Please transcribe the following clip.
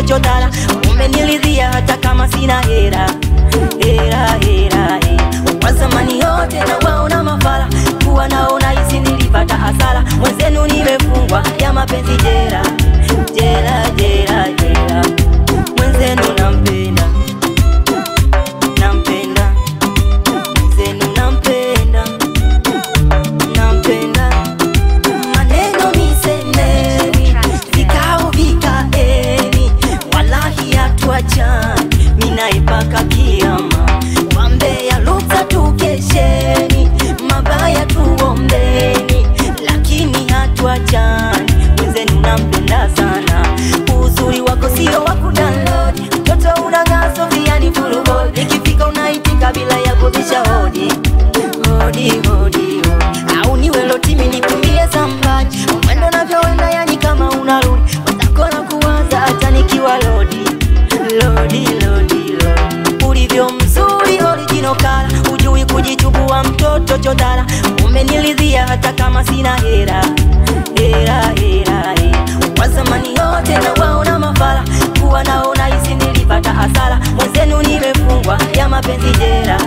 mtoto chotara. Umenilidhia hata kama sina hera. Kwa zamani yote na waona mafala, kuwa naona hizi nilipata hasara. Mwenzenu nimefungwa ya mapenzi jera. Mwenzenu nampenda, mwenzenu nampenda. Maneno misemeni, vikao vikaeni, wallahi hatuachani, minaipaka kiyama. Wambea lukta tukesheni, mabaya tuombeni, lakini hatuachani. Mwenzenu nampenda sana, uzuri wako sio waku download. Mtoto unang'aa Sofia ni full gold, ikifika unaitika bila ya kubisha hodi. Au niwe lotimi nikumbie somebody, mwendo navyoenda yani kama unarudi. Wazako na kuwaza hata nikiwa lodi. Ulivyo mzuri original kala, ujui kujichubua mtoto chotara. Umenilidhia hata kama sina hera. Kwa zamani yote na waona mafala, kuwa naona hizi nilipata hasara. Mwenzenu nimefungwa ya mapenzi jera.